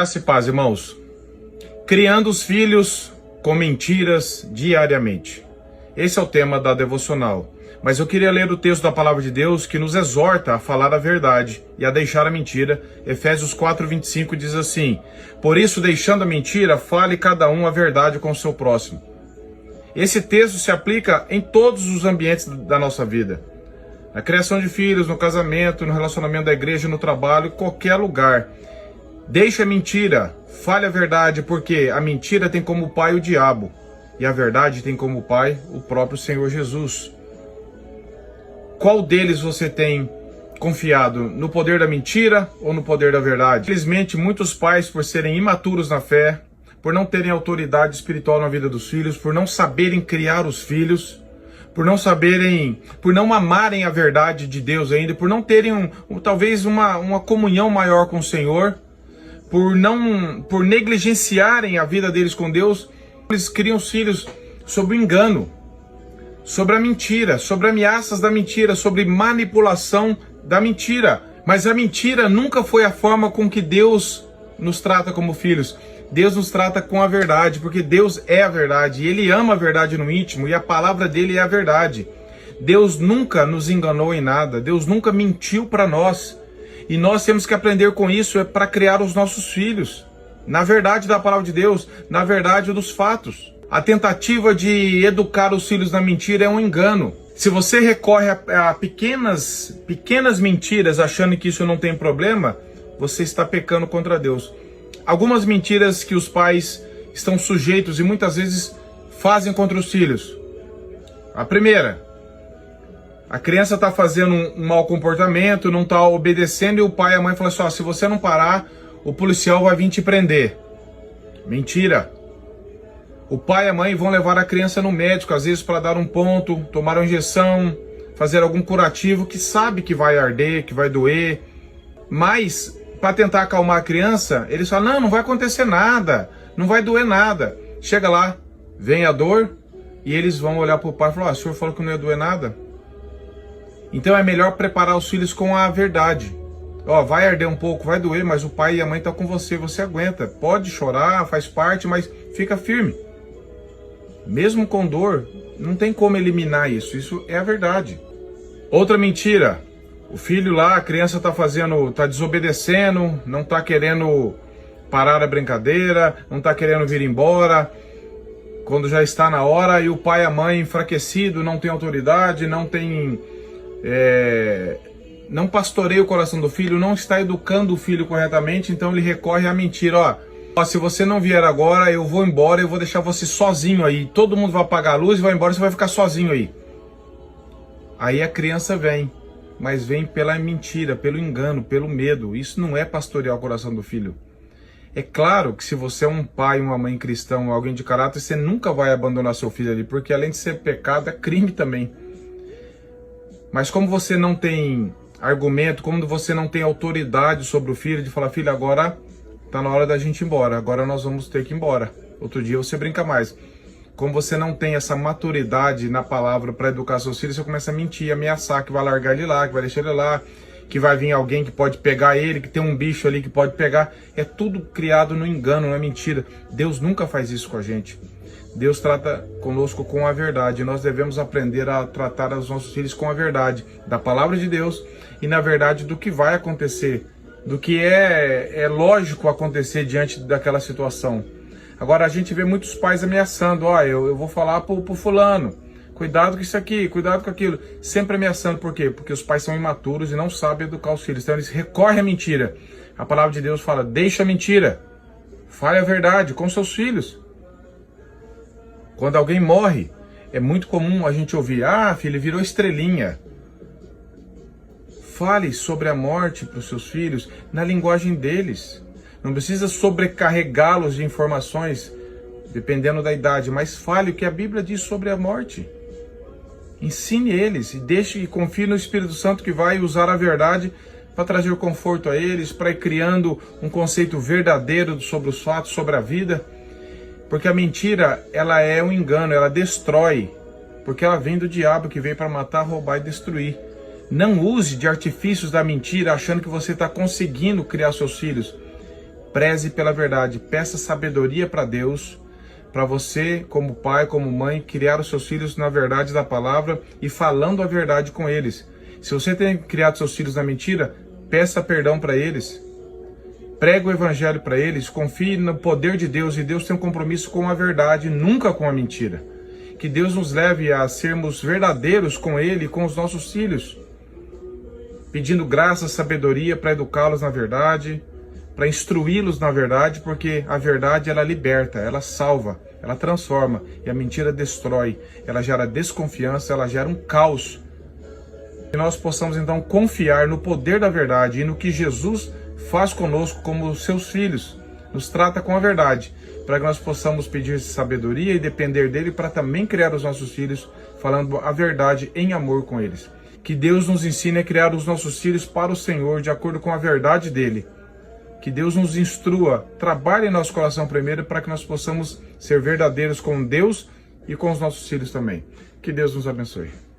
Graça e paz, irmãos. Criando os filhos com mentiras diariamente. Esse é o tema da devocional. Mas eu queria ler o texto da palavra de Deus que nos exorta a falar a verdade e a deixar a mentira. Efésios 4:25 diz assim: por isso, deixando a mentira, fale cada um a verdade com o seu próximo. Esse texto se aplica em todos os ambientes da nossa vida. Na criação de filhos, no casamento, no relacionamento da igreja, no trabalho, em qualquer lugar. Deixe a mentira, fale a verdade, porque a mentira tem como pai o diabo e a verdade tem como pai o próprio Senhor Jesus. Qual deles você tem confiado? No poder da mentira ou no poder da verdade? Infelizmente, muitos pais, por serem imaturos na fé, por não terem autoridade espiritual na vida dos filhos, por não saberem criar os filhos, por não amarem a verdade de Deus ainda, por não terem talvez uma comunhão maior com o Senhor, por negligenciarem a vida deles com Deus, eles criam os filhos sob o engano, sobre a mentira, sobre ameaças da mentira, sobre manipulação da mentira. Mas a mentira nunca foi a forma com que Deus nos trata como filhos. Deus nos trata com a verdade, porque Deus é a verdade, e Ele ama a verdade no íntimo, e a palavra dele é a verdade. Deus nunca nos enganou em nada, Deus nunca mentiu para nós. E nós temos que aprender com isso para criar os nossos filhos, na verdade da palavra de Deus, na verdade dos fatos. A tentativa de educar os filhos na mentira é um engano. Se você recorre a pequenas mentiras achando que isso não tem problema, você está pecando contra Deus. Algumas mentiras que os pais estão sujeitos e muitas vezes fazem contra os filhos. A primeira: a criança está fazendo um mau comportamento, não está obedecendo, e o pai e a mãe falam assim: se você não parar, o policial vai vir te prender. Mentira. O pai e a mãe vão levar a criança no médico, às vezes para dar um ponto, tomar uma injeção, fazer algum curativo que sabe que vai arder, que vai doer. Mas, para tentar acalmar a criança, eles falam: não vai acontecer nada, não vai doer nada. Chega lá, vem a dor, e eles vão olhar para o pai e falar: o senhor falou que não ia doer nada? Então é melhor preparar os filhos com a verdade. Vai arder um pouco, vai doer, mas o pai e a mãe estão com você, você aguenta. Pode chorar, faz parte, mas fica firme. Mesmo com dor, não tem como eliminar isso. Isso é a verdade. Outra mentira: o filho lá, a criança está desobedecendo, não está querendo parar a brincadeira, não está querendo vir embora quando já está na hora, e o pai e a mãe enfraquecido, não tem autoridade, não pastoreia o coração do filho, não está educando o filho corretamente, então ele recorre à mentira. Se você não vier agora, eu vou embora, eu vou deixar você sozinho aí. Todo mundo vai apagar a luz e vai embora, você vai ficar sozinho aí. Aí a criança vem, mas vem pela mentira, pelo engano, pelo medo. Isso não é pastorear o coração do filho. É claro que se você é um pai, uma mãe cristão, alguém de caráter, você nunca vai abandonar seu filho ali, porque além de ser pecado, é crime também. Mas como você não tem argumento, como você não tem autoridade sobre o filho, de falar: filho, agora tá na hora da gente ir embora, agora nós vamos ter que ir embora, outro dia você brinca mais. Como você não tem essa maturidade na palavra para educar seus filhos, você começa a mentir, ameaçar que vai largar ele lá, que vai deixar ele lá, que vai vir alguém que pode pegar ele, que tem um bicho ali que pode pegar. É tudo criado no engano, na mentira. Deus nunca faz isso com a gente. Deus trata conosco com a verdade. Nós devemos aprender a tratar os nossos filhos com a verdade da palavra de Deus e na verdade do que vai acontecer, do que é lógico acontecer diante daquela situação. Agora a gente vê muitos pais ameaçando: eu vou falar pro fulano, cuidado com isso aqui, cuidado com aquilo, sempre ameaçando. Por quê? Porque os pais são imaturos e não sabem educar os filhos, então eles recorrem à mentira. A palavra de Deus fala: deixa a mentira, fale a verdade com seus filhos. Quando alguém morre, é muito comum a gente ouvir: filho, ele virou estrelinha. Fale sobre a morte para os seus filhos na linguagem deles. Não precisa sobrecarregá-los de informações, dependendo da idade, mas fale o que a Bíblia diz sobre a morte. Ensine eles e confie no Espírito Santo, que vai usar a verdade para trazer conforto a eles, para ir criando um conceito verdadeiro sobre os fatos, sobre a vida. Porque a mentira, ela é um engano, ela destrói, porque ela vem do diabo, que veio para matar, roubar e destruir. Não use de artifícios da mentira achando que você está conseguindo criar seus filhos. Preze pela verdade, peça sabedoria para Deus, para você, como pai, como mãe, criar os seus filhos na verdade da palavra e falando a verdade com eles. Se você tem criado seus filhos na mentira, peça perdão para eles. Pregue o evangelho para eles, confie no poder de Deus, e Deus tem um compromisso com a verdade, nunca com a mentira. Que Deus nos leve a sermos verdadeiros com Ele e com os nossos filhos, pedindo graça, sabedoria para educá-los na verdade, para instruí-los na verdade, porque a verdade ela liberta, ela salva, ela transforma, e a mentira destrói, ela gera desconfiança, ela gera um caos. Que nós possamos então confiar no poder da verdade e no que Jesus faz conosco como seus filhos, nos trata com a verdade, para que nós possamos pedir sabedoria e depender dele para também criar os nossos filhos, falando a verdade em amor com eles. Que Deus nos ensine a criar os nossos filhos para o Senhor, de acordo com a verdade dele. Que Deus nos instrua, trabalhe em nosso coração primeiro, para que nós possamos ser verdadeiros com Deus e com os nossos filhos também. Que Deus nos abençoe.